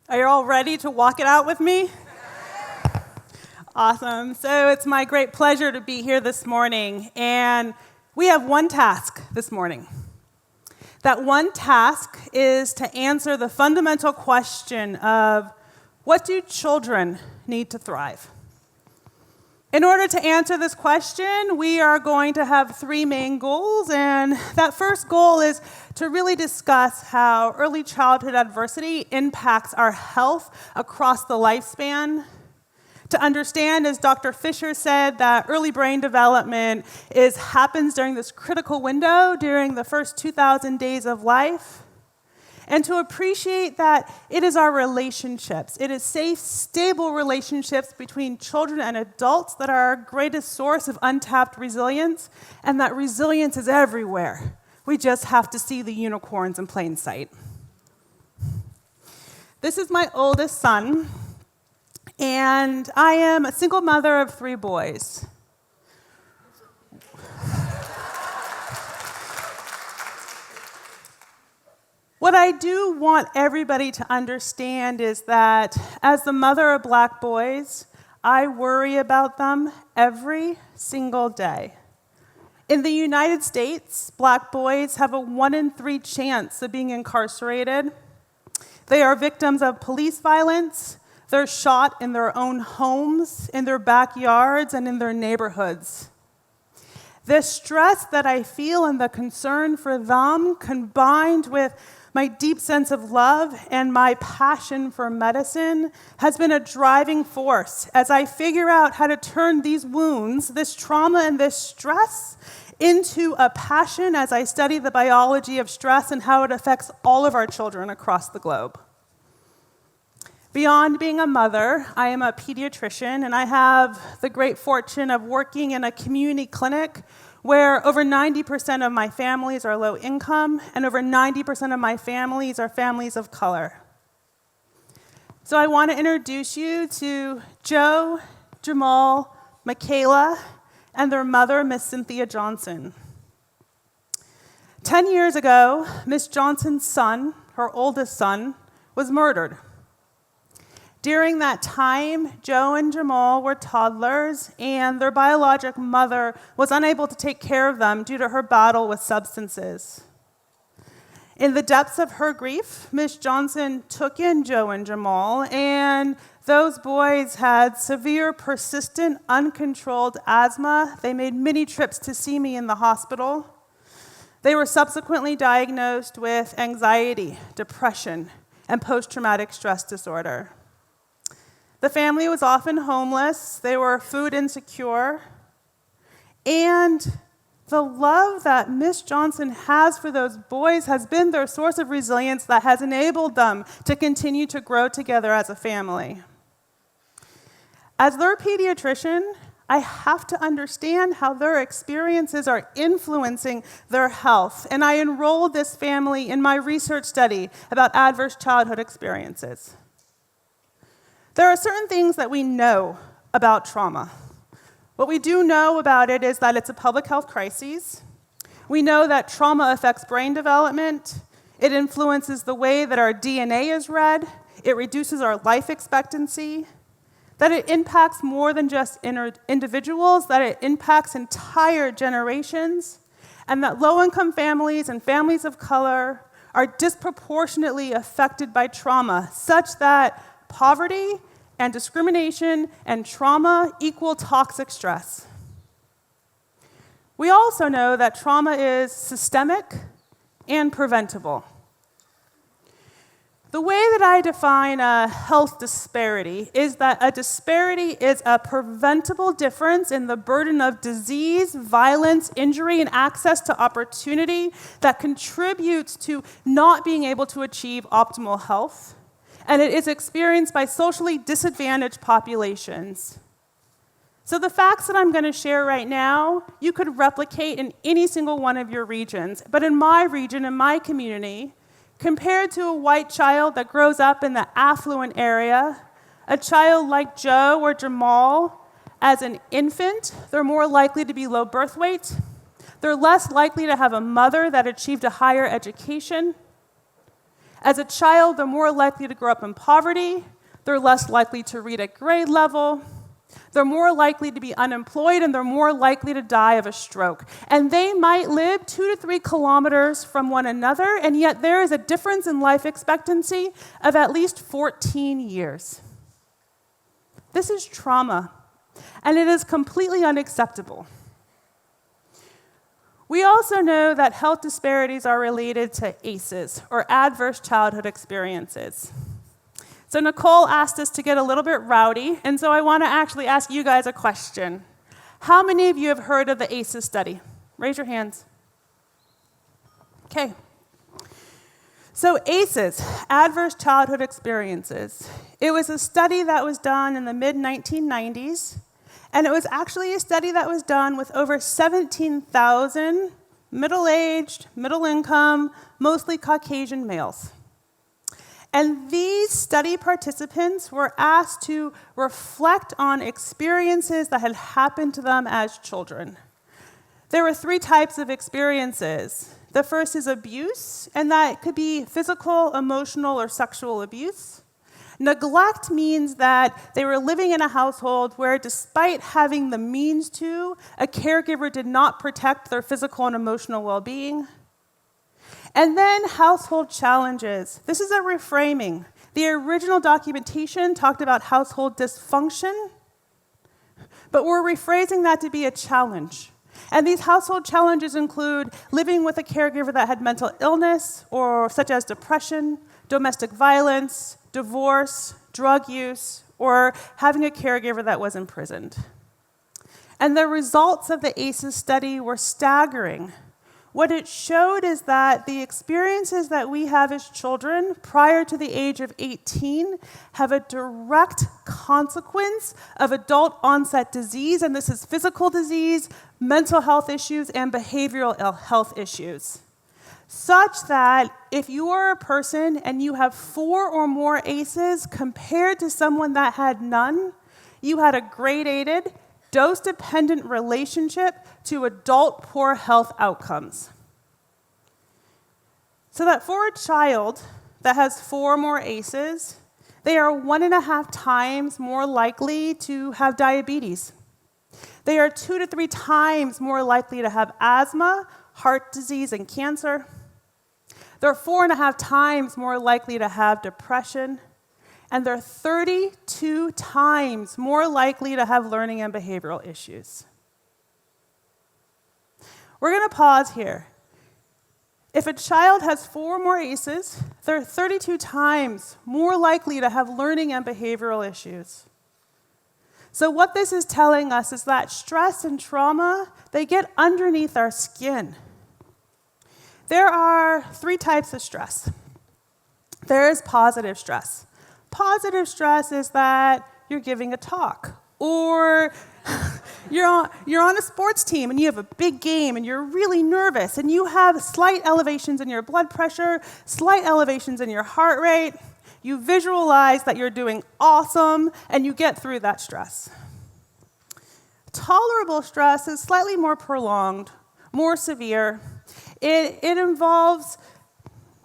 Are you all ready to walk it out with me? Awesome. So it's my great pleasure to be here this morning, and we have one task this morning. That one task is to answer the fundamental question of, what do children need to thrive? In order to answer this question, we are going to have three main goals, and that first goal is to really discuss how early childhood adversity impacts our health across the lifespan. To understand, as Dr. Fisher said, that early brain development happens during this critical window during the first 2,000 days of life. And to appreciate that it is our relationships, it is safe, stable relationships between children and adults that are our greatest source of untapped resilience, and that resilience is everywhere. We just have to see the unicorns in plain sight. This is my oldest son, and I am a single mother of 3 boys. What I do want everybody to understand is that as the mother of black boys, I worry about them every single day. In the United States, black boys have a 1 in 3 chance of being incarcerated. They are victims of police violence. They're shot in their own homes, in their backyards, and in their neighborhoods. The stress that I feel and the concern for them, combined with my deep sense of love and my passion for medicine, has been a driving force as I figure out how to turn these wounds, this trauma and this stress, into a passion as I study the biology of stress and how it affects all of our children across the globe. Beyond being a mother, I am a pediatrician, and I have the great fortune of working in a community clinic where over 90% of my families are low income, and over 90% of my families are families of color. So I want to introduce you to Joe, Jamal, Michaela, and their mother, Miss Cynthia Johnson. 10 years ago, Miss Johnson's son, her oldest son, was murdered. During that time, Joe and Jamal were toddlers, and their biologic mother was unable to take care of them due to her battle with substances. In the depths of her grief, Miss Johnson took in Joe and Jamal, and those boys had severe, persistent, uncontrolled asthma. They made many trips to see me in the hospital. They were subsequently diagnosed with anxiety, depression, and post-traumatic stress disorder. The family was often homeless, they were food insecure, and the love that Miss Johnson has for those boys has been their source of resilience that has enabled them to continue to grow together as a family. As their pediatrician, I have to understand how their experiences are influencing their health, and I enrolled this family in my research study about adverse childhood experiences. There are certain things that we know about trauma. What we do know about it is that it's a public health crisis. We know that trauma affects brain development. It influences the way that our DNA is read. It reduces our life expectancy. That it impacts more than just individuals, that it impacts entire generations, and that low-income families and families of color are disproportionately affected by trauma, such that poverty and discrimination and trauma equal toxic stress. We also know that trauma is systemic and preventable. The way that I define a health disparity is that a disparity is a preventable difference in the burden of disease, violence, injury, and access to opportunity that contributes to not being able to achieve optimal health. And it is experienced by socially disadvantaged populations. So the facts that I'm going to share right now, you could replicate in any single one of your regions. But in my region, in my community, compared to a white child that grows up in the affluent area, a child like Joe or Jamal, as an infant, they're more likely to be low birth weight. They're less likely to have a mother that achieved a higher education. As a child, they're more likely to grow up in poverty, they're less likely to read at grade level, they're more likely to be unemployed, and they're more likely to die of a stroke. And they might live 2 to 3 kilometers from one another, and yet there is a difference in life expectancy of at least 14 years. This is trauma, and it is completely unacceptable. We also know that health disparities are related to ACEs, or adverse childhood experiences. So Nicole asked us to get a little bit rowdy, and so I want to actually ask you guys a question. How many of you have heard of the ACEs study? Raise your hands. Okay. So ACEs, adverse childhood experiences. It was a study that was done in the mid-1990s, and it was actually a study that was done with over 17,000 middle-aged, middle-income, mostly Caucasian males. And these study participants were asked to reflect on experiences that had happened to them as children. There were 3 types of experiences. The first is abuse, and that could be physical, emotional, or sexual abuse. Neglect means that they were living in a household where, despite having the means to, a caregiver did not protect their physical and emotional well-being. And then household challenges. This is a reframing. The original documentation talked about household dysfunction, but we're rephrasing that to be a challenge. And these household challenges include living with a caregiver that had mental illness, or such as depression, domestic violence, divorce, drug use, or having a caregiver that was imprisoned. And the results of the ACEs study were staggering. What it showed is that the experiences that we have as children prior to the age of 18 have a direct consequence of adult onset disease, and this is physical disease, mental health issues, and behavioral health issues. Such that if you are a person and you have 4 or more ACEs compared to someone that had none, you had a gradated, dose-dependent relationship to adult poor health outcomes. So that for a child that has 4 or more ACEs, they are 1.5 times more likely to have diabetes. They are 2 to 3 times more likely to have asthma, heart disease, and cancer. They're 4.5 times more likely to have depression, and they're 32 times more likely to have learning and behavioral issues. We're going to pause here. If a child has 4 or more ACEs, they're 32 times more likely to have learning and behavioral issues. So what this is telling us is that stress and trauma, they get underneath our skin. There are 3 types of stress. There is positive stress. Positive stress is that you're giving a talk, or you're on a sports team and you have a big game and you're really nervous and you have slight elevations in your blood pressure, slight elevations in your heart rate. You visualize that you're doing awesome and you get through that stress. Tolerable stress is slightly more prolonged, more severe. It involves,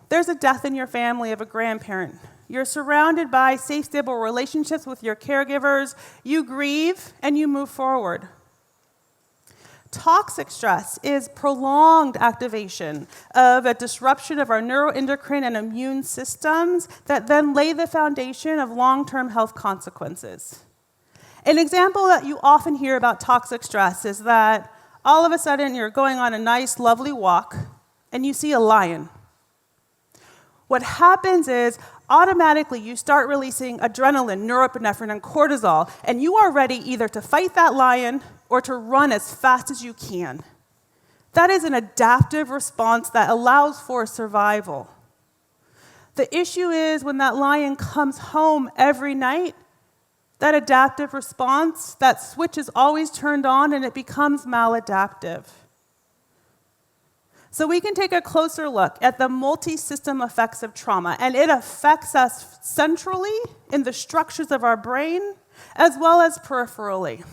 there's a death in your family of a grandparent. You're surrounded by safe, stable relationships with your caregivers. You grieve and you move forward. Toxic stress is prolonged activation of a disruption of our neuroendocrine and immune systems that then lay the foundation of long-term health consequences. An example that you often hear about toxic stress is that all of a sudden you're going on a nice, lovely walk and you see a lion. What happens is automatically you start releasing adrenaline, norepinephrine, and cortisol, and you are ready either to fight that lion or to run as fast as you can. That is an adaptive response that allows for survival. The issue is when that lion comes home every night, that adaptive response, that switch is always turned on and it becomes maladaptive. So we can take a closer look at the multi-system effects of trauma, and it affects us centrally in the structures of our brain as well as peripherally.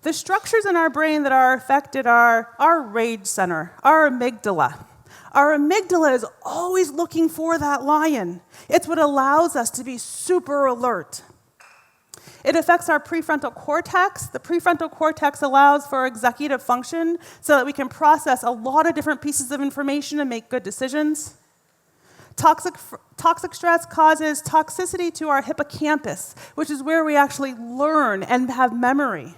The structures in our brain that are affected are our rage center, our amygdala, Our amygdala is always looking for that lion. It's what allows us to be super alert. It affects our prefrontal cortex. The prefrontal cortex allows for executive function so that we can process a lot of different pieces of information and make good decisions. Toxic stress causes toxicity to our hippocampus, which is where we actually learn and have memory.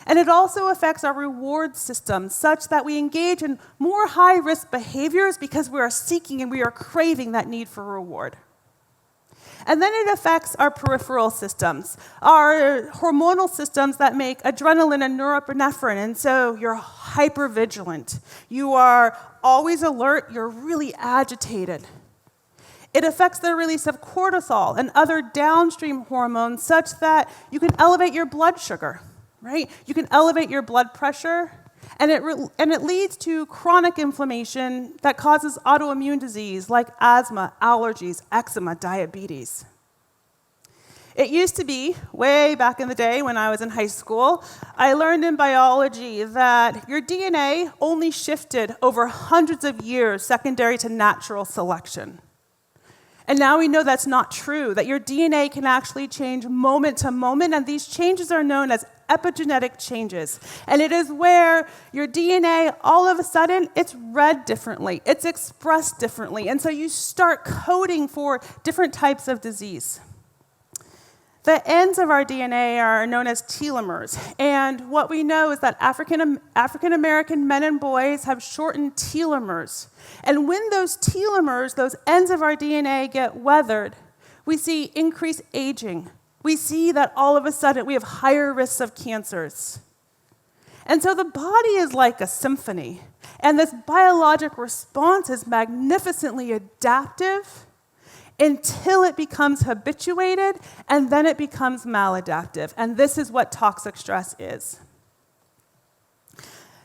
And it also affects our reward system such that we engage in more high-risk behaviors because we are seeking and we are craving that need for reward. And then it affects our peripheral systems, our hormonal systems that make adrenaline and norepinephrine, and so you're hypervigilant. You are always alert, you're really agitated. It affects the release of cortisol and other downstream hormones such that you can elevate your blood sugar, right? You can elevate your blood pressure, and it leads to chronic inflammation that causes autoimmune disease like asthma, allergies, eczema, diabetes. It used to be, way back in the day when I was in high school, I learned in biology that your DNA only shifted over hundreds of years secondary to natural selection. And now we know that's not true, that your DNA can actually change moment to moment, and these changes are known as epigenetic changes. And it is where your DNA, all of a sudden, it's read differently, it's expressed differently, and so you start coding for different types of disease. The ends of our DNA are known as telomers, and what we know is that African-American men and boys have shortened telomeres. And when those telomers, those ends of our DNA get weathered, we see increased aging. We see that all of a sudden we have higher risks of cancers. And so the body is like a symphony, and this biologic response is magnificently adaptive until it becomes habituated, and then it becomes maladaptive. And this is what toxic stress is.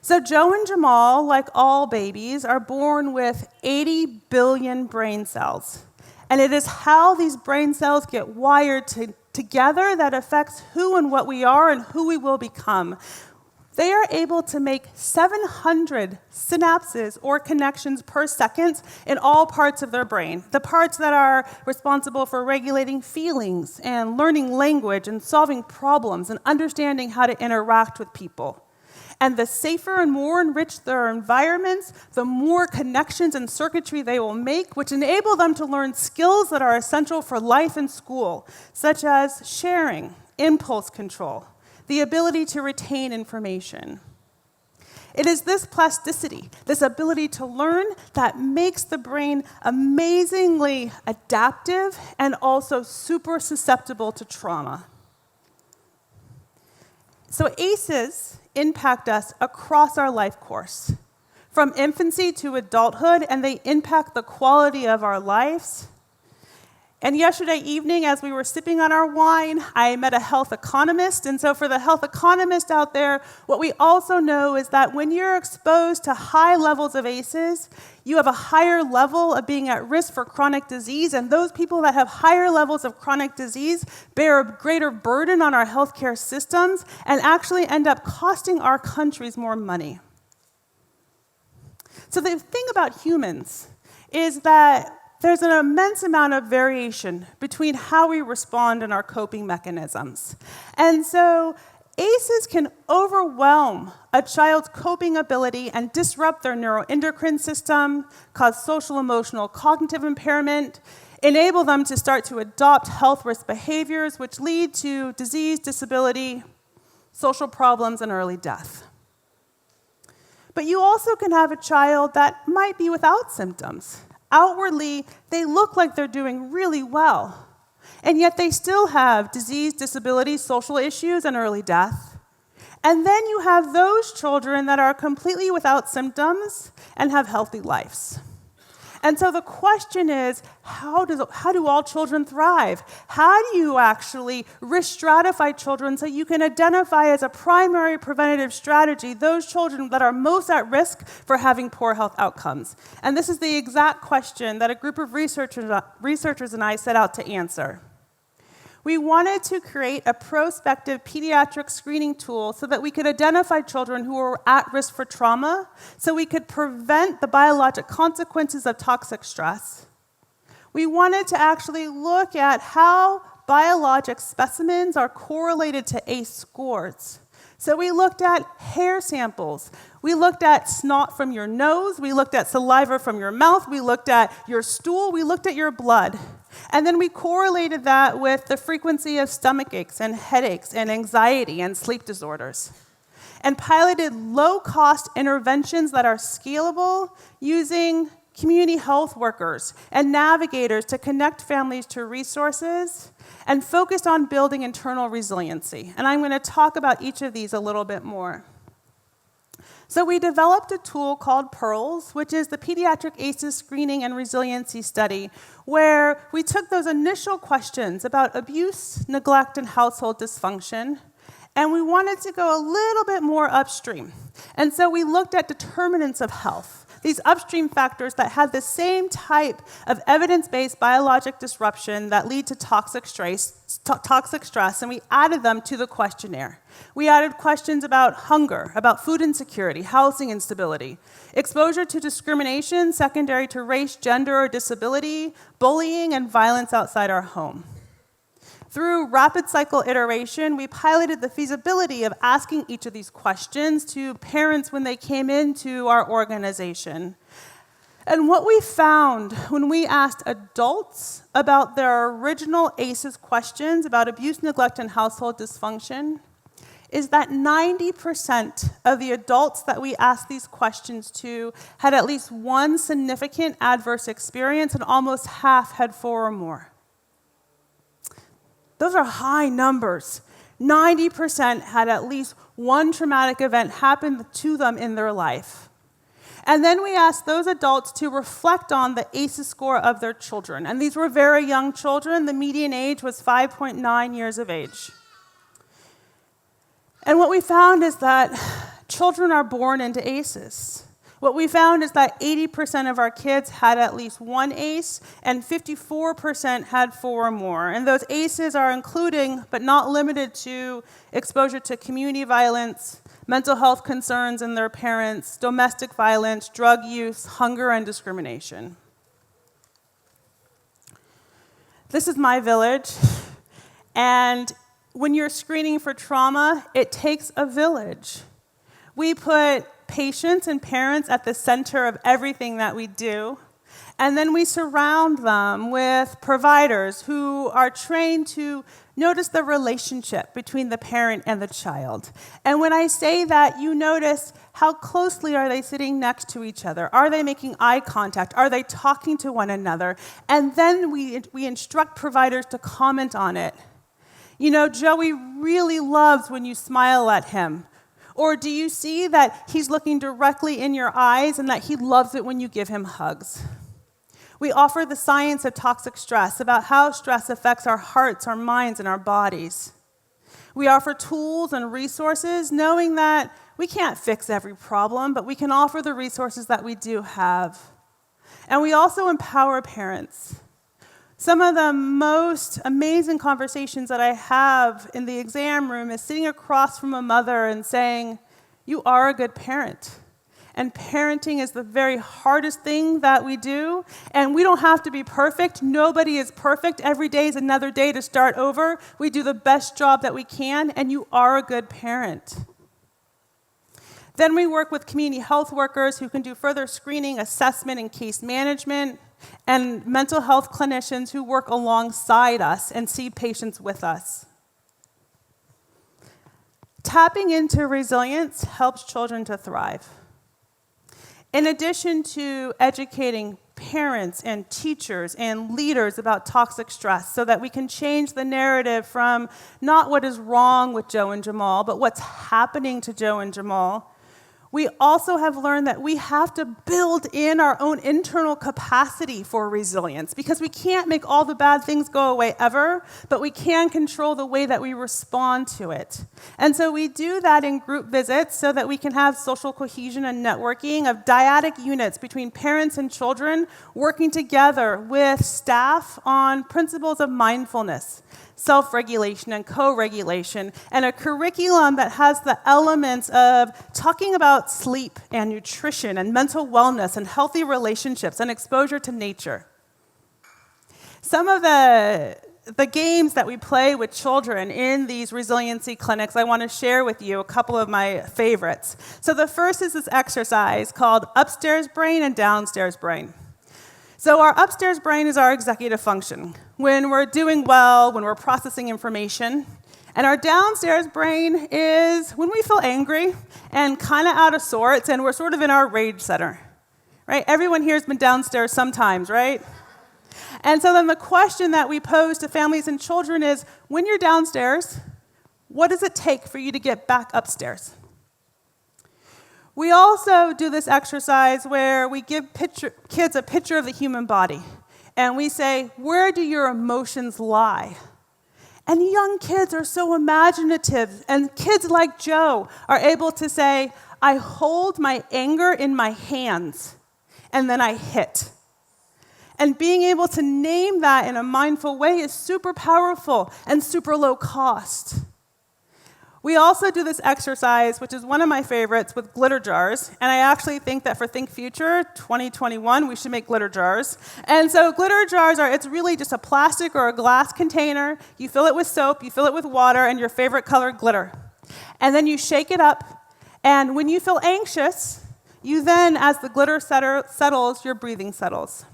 So Joe and Jamal, like all babies, are born with 80 billion brain cells. And it is how these brain cells get wired together that affects who and what we are and who we will become. They are able to make 700 synapses or connections per second in all parts of their brain, the parts that are responsible for regulating feelings and learning language and solving problems and understanding how to interact with people. And the safer and more enriched their environments, the more connections and circuitry they will make, which enable them to learn skills that are essential for life and school, such as sharing, impulse control, the ability to retain information. It is this plasticity, this ability to learn, that makes the brain amazingly adaptive and also super susceptible to trauma. So ACEs impact us across our life course, from infancy to adulthood, and they impact the quality of our lives. And yesterday evening, as we were sipping on our wine, I met a health economist. And so for the health economist out there, what we also know is that when you're exposed to high levels of ACEs, you have a higher level of being at risk for chronic disease. And those people that have higher levels of chronic disease bear a greater burden on our healthcare systems and actually end up costing our countries more money. So the thing about humans is that there's an immense amount of variation between how we respond in our coping mechanisms. And so ACEs can overwhelm a child's coping ability and disrupt their neuroendocrine system, cause social, emotional, cognitive impairment, enable them to start to adopt health risk behaviors, which lead to disease, disability, social problems, and early death. But you also can have a child that might be without symptoms. Outwardly, they look like they're doing really well, and yet they still have disease, disability, social issues, and early death. And then you have those children that are completely without symptoms and have healthy lives. And so the question is, how do all children thrive? How do you actually risk stratify children so you can identify as a primary preventative strategy those children that are most at risk for having poor health outcomes? And this is the exact question that a group of researchers and I set out to answer. We wanted to create a prospective pediatric screening tool so that we could identify children who were at risk for trauma, so we could prevent the biologic consequences of toxic stress. We wanted to actually look at how biologic specimens are correlated to ACE scores. So we looked at hair samples. We looked at snot from your nose. We looked at saliva from your mouth. We looked at your stool. We looked at your blood. And then we correlated that with the frequency of stomach aches and headaches and anxiety and sleep disorders. And piloted low-cost interventions that are scalable using community health workers and navigators to connect families to resources, and focused on building internal resiliency. And I'm going to talk about each of these a little bit more. So we developed a tool called PEARLS, which is the Pediatric ACEs Screening and Resiliency Study, where we took those initial questions about abuse, neglect, and household dysfunction, and we wanted to go a little bit more upstream. And so we looked at determinants of health, these upstream factors that had the same type of evidence-based biologic disruption that lead to toxic stress, and we added them to the questionnaire. We added questions about hunger, about food insecurity, housing instability, exposure to discrimination secondary to race, gender, or disability, bullying, and violence outside our home. Through rapid cycle iteration, we piloted the feasibility of asking each of these questions to parents when they came into our organization. And what we found when we asked adults about their original ACEs questions about abuse, neglect, and household dysfunction is that 90% of the adults that we asked these questions to had at least one significant adverse experience, and almost half had 4 or more. Those are high numbers. 90% had at least one traumatic event happen to them in their life. And then we asked those adults to reflect on the ACEs score of their children. And these were very young children. The median age was 5.9 years of age. And what we found is that children are born into ACEs. What we found is that 80% of our kids had at least one ACE, and 54% had 4 or more. And those ACEs are including, but not limited to, exposure to community violence, mental health concerns in their parents, domestic violence, drug use, hunger, and discrimination. This is my village, and when you're screening for trauma, it takes a village. We put patients and parents at the center of everything that we do, and then we surround them with providers who are trained to notice the relationship between the parent and the child. And when I say that, you notice how closely are they sitting next to each other? Are they making eye contact? Are they talking to one another? And then we instruct providers to comment on it. You know, Joey really loves when you smile at him. Or do you see that he's looking directly in your eyes and that he loves it when you give him hugs? We offer the science of toxic stress, about how stress affects our hearts, our minds, and our bodies. We offer tools and resources, knowing that we can't fix every problem, but we can offer the resources that we do have. And we also empower parents. Some of the most amazing conversations that I have in the exam room is sitting across from a mother and saying, "You are a good parent." And parenting is the very hardest thing that we do, and we don't have to be perfect. Nobody is perfect. Every day is another day to start over. We do the best job that we can, and you are a good parent. Then we work with community health workers who can do further screening, assessment, and case management, and mental health clinicians who work alongside us and see patients with us. Tapping into resilience helps children to thrive. In addition to educating parents and teachers and leaders about toxic stress so that we can change the narrative from not what is wrong with Joe and Jamal, but what's happening to Joe and Jamal, we also have learned that we have to build in our own internal capacity for resilience, because we can't make all the bad things go away ever, but we can control the way that we respond to it. And so we do that in group visits so that we can have social cohesion and networking of dyadic units between parents and children working together with staff on principles of mindfulness, self-regulation, and co-regulation, and a curriculum that has the elements of talking about sleep and nutrition and mental wellness and healthy relationships and exposure to nature. Some of the games that we play with children in these resiliency clinics, I want to share with you a couple of my favorites. So the first is this exercise called upstairs brain and downstairs brain. So our upstairs brain is our executive function, when we're doing well, when we're processing information. And our downstairs brain is when we feel angry and kind of out of sorts, and we're sort of in our rage center, right? Everyone here has been downstairs sometimes, right? And so then the question that we pose to families and children is, when you're downstairs, what does it take for you to get back upstairs? We also do this exercise where we give kids a picture of the human body, and we say, where do your emotions lie? And young kids are so imaginative, and kids like Joe are able to say, I hold my anger in my hands, and then I hit. And being able to name that in a mindful way is super powerful and super low cost. We also do this exercise, which is one of my favorites, with glitter jars. And I actually think that for Think Future 2021, we should make glitter jars. And so glitter jars it's really just a plastic or a glass container. You fill it with soap, you fill it with water, and your favorite color glitter. And then you shake it up. And when you feel anxious, you then, as the glitter settles, your breathing settles.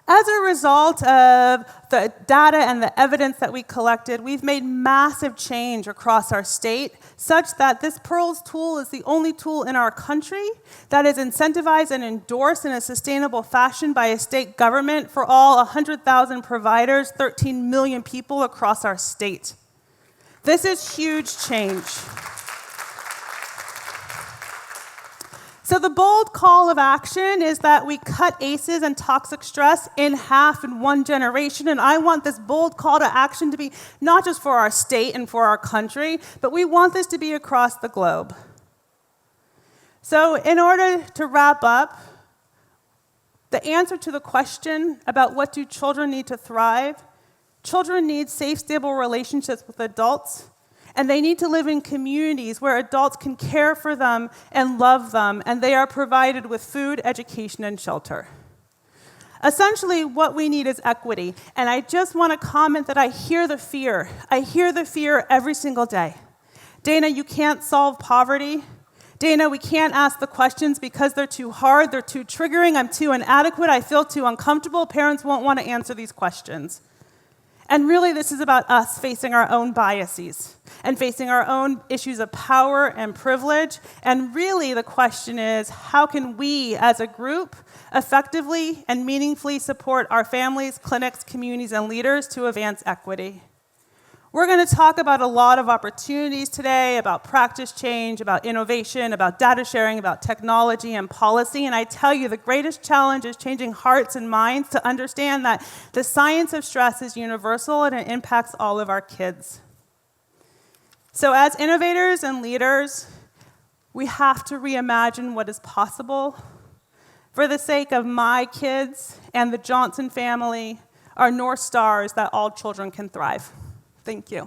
As a result of the data and the evidence that we collected, we've made massive change across our state, such that this Pearls tool is the only tool in our country that is incentivized and endorsed in a sustainable fashion by a state government for all 100,000 providers, 13 million people across our state. This is huge change. So the bold call of action is that we cut ACEs and toxic stress in half in one generation, and I want this bold call to action to be not just for our state and for our country, but we want this to be across the globe. So in order to wrap up, the answer to the question about what do children need to thrive, children need safe, stable relationships with adults, and they need to live in communities where adults can care for them and love them, and they are provided with food, education, and shelter. Essentially, what we need is equity. And I just want to comment that I hear the fear. I hear the fear every single day. Dayna, you can't solve poverty. Dayna, we can't ask the questions because they're too hard, they're too triggering, I'm too inadequate, I feel too uncomfortable, parents won't want to answer these questions. And really, this is about us facing our own biases and facing our own issues of power and privilege. And really, the question is, how can we, as a group, effectively and meaningfully support our families, clinics, communities, and leaders to advance equity? We're going to talk about a lot of opportunities today, about practice change, about innovation, about data sharing, about technology and policy. And I tell you, the greatest challenge is changing hearts and minds to understand that the science of stress is universal and it impacts all of our kids. So as innovators and leaders, we have to reimagine what is possible for the sake of my kids and the Johnson family, our North Stars that all children can thrive. Thank you.